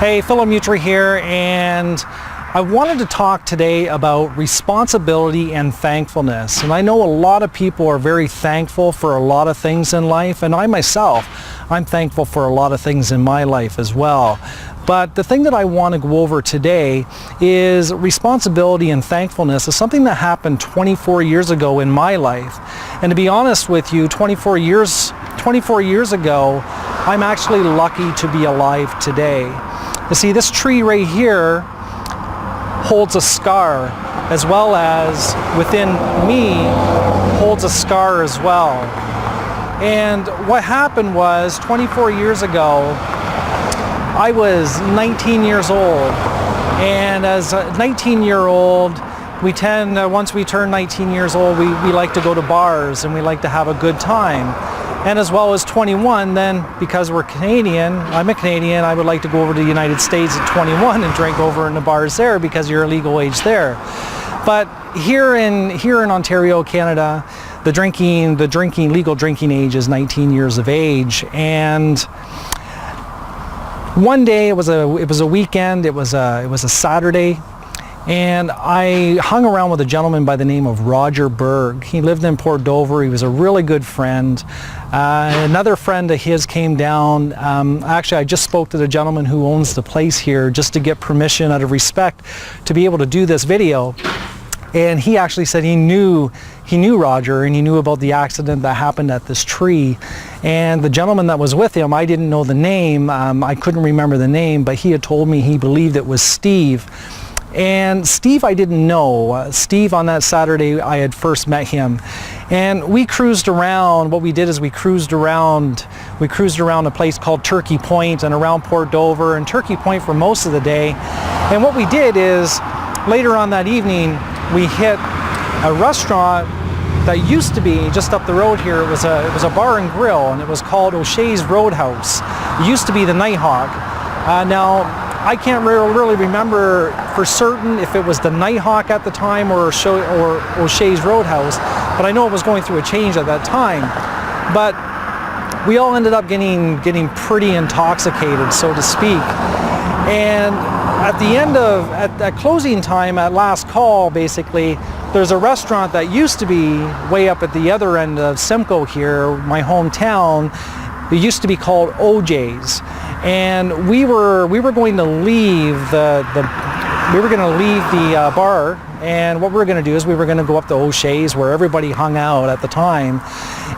Hey, Philip Mutry here, and I wanted to talk today about responsibility and thankfulness. And I know a lot of people are very thankful for a lot of things in life, and I myself, I'm thankful for a lot of things in my life as well. But the thing that I want to go over today is responsibility and thankfulness is something that happened 24 years ago in my life. And to be honest with you, 24 years ago, I'm actually lucky to be alive today. You see, this tree right here holds a scar, as well as within me holds a scar as well. And what happened was 24 years ago, I was 19 years old, and as a 19-year-old, once we turn 19 years old, we like to go to bars and we like to have a good time. And as well as 21, then because we're Canadian, I'm a Canadian, I would like to go over to the United States at 21 and drink over in the bars there because you're a legal age there. But here in Ontario, Canada, the legal drinking age is 19 years of age. And one day, it was a weekend, it was a Saturday, and I hung around with a gentleman by the name of Roger Berg. He lived in Port Dover. He was a really good friend. Another friend of his came down. Actually, I just spoke to the gentleman who owns the place here just to get permission out of respect to be able to do this video. And he actually said he knew Roger, and he knew about the accident that happened at this tree. And the gentleman that was with him, I didn't know the name. I couldn't remember the name, but he had told me he believed it was Steve. And Steve I didn't know. Steve, on that Saturday, I had first met him. And we cruised around. What we did is we cruised around a place called Turkey Point and around Port Dover and Turkey Point for most of the day. And what we did is, later on that evening, we hit a restaurant that used to be just up the road here. It was a bar and grill, and it was called O'Shea's Roadhouse. It used to be the Nighthawk. Now, I can't really remember for certain if it was the Nighthawk at the time or O'Shea's Roadhouse, but I know it was going through a change at that time. But we all ended up getting pretty intoxicated, so to speak. And at closing time, at last call, basically, there's a restaurant that used to be way up at the other end of Simcoe here, my hometown. It used to be called OJ's, and we were going to leave the bar, and what we were going to do is we were going to go up to O'Shea's where everybody hung out at the time.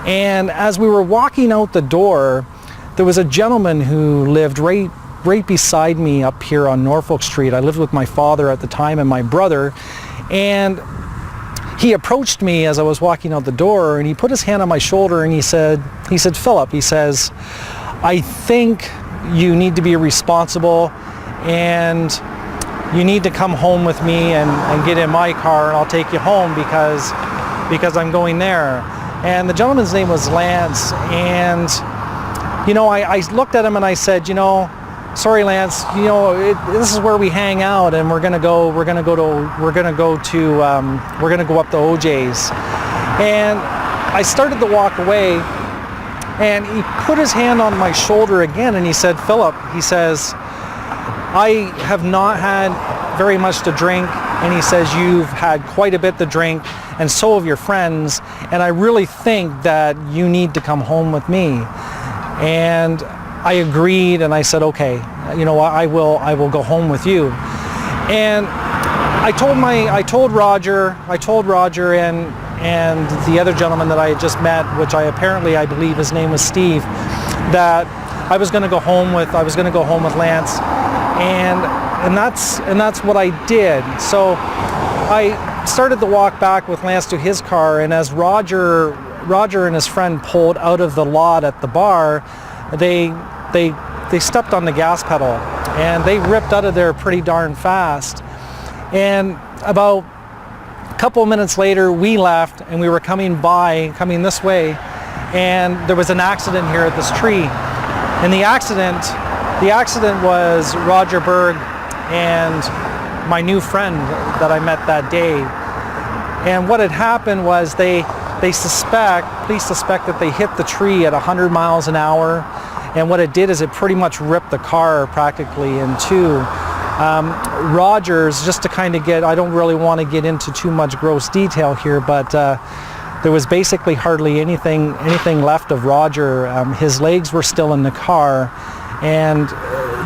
And as we were walking out the door, there was a gentleman who lived right beside me up here on Norfolk Street. I lived with my father at the time and my brother, and he approached me as I was walking out the door, and he put his hand on my shoulder and he said, "Philip," he says, "I think you need to be responsible, and you need to come home with me and get in my car, and I'll take you home because I'm going there." And the gentleman's name was Lance, and I looked at him and I said, "Sorry, Lance. This is where we hang out, and we're gonna go up to OJ's." And I started to walk away, and he put his hand on my shoulder again, and he said, "Philip," he says, "I have not had very much to drink," and he says, "You've had quite a bit to drink, and so have your friends, and I really think that you need to come home with me." And I agreed, and I said, "Okay, I will go home with you." And I told Roger and the other gentleman that I had just met, which I believe his name was Steve, that I was going to go home with Lance, and that's what I did. So I started to walk back with Lance to his car, and as Roger and his friend pulled out of the lot at the bar, they stepped on the gas pedal, and they ripped out of there pretty darn fast. And about a couple of minutes later, we left, and we were coming this way, and there was an accident here at this tree. And the accident was Roger Berg and my new friend that I met that day. And what had happened was police suspect that they hit the tree at 100 miles an hour, and what it did is it pretty much ripped the car practically in two. Roger's, just to kind of get, I don't really want to get into too much gross detail here, but there was basically hardly anything left of Roger. His legs were still in the car, and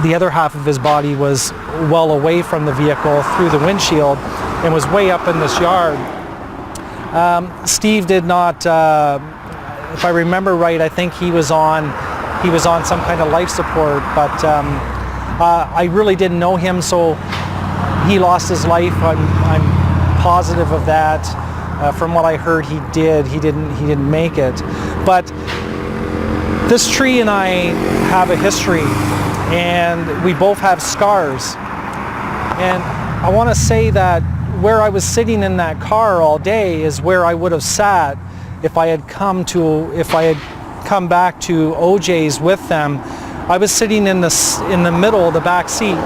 the other half of his body was well away from the vehicle through the windshield and was way up in this yard. Steve did not, if I remember right, I think he was on some kind of life support, but I really didn't know him, so he lost his life. I'm positive of that. From what I heard, he didn't make it. But this tree and I have a history, and we both have scars. And I want to say that where I was sitting in that car all day is where I would have sat if I had come back to OJ's with them. I was sitting in the middle of the back seat,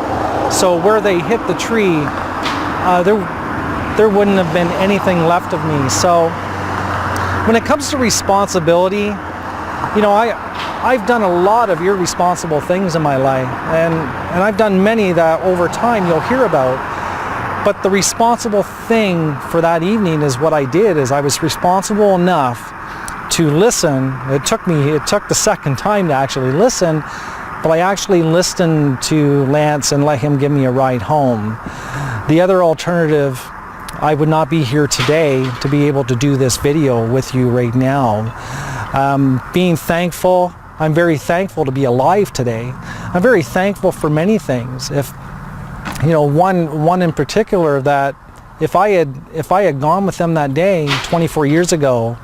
so where they hit the tree, there wouldn't have been anything left of me. So when it comes to responsibility, you know, I've done a lot of irresponsible things in my life, and I've done many that over time you'll hear about. But the responsible thing for that evening is what I did, is I was responsible enough to listen. It took the second time to actually listen, but I actually listened to Lance and let him give me a ride home. The other alternative, I would not be here today to be able to do this video with you right now. Being thankful, I'm very thankful to be alive today. I'm very thankful for many things. One in particular, that if I had gone with them that day 24 years ago,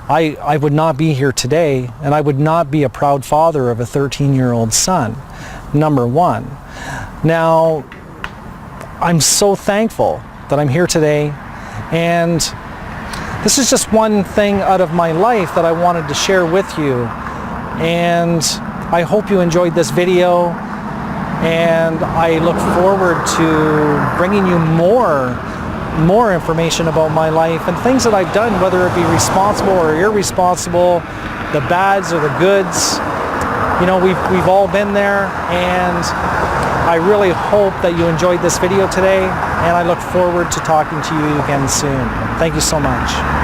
I would not be here today, and I would not be a proud father of a 13-year-old son, number one. Now, I'm so thankful that I'm here today, and this is just one thing out of my life that I wanted to share with you, and I hope you enjoyed this video, and I look forward to bringing you more information about my life and things that I've done, whether it be responsible or irresponsible, the bads or the goods. You know, we've all been there, and I really hope that you enjoyed this video today, and I look forward to talking to you again soon. Thank you so much.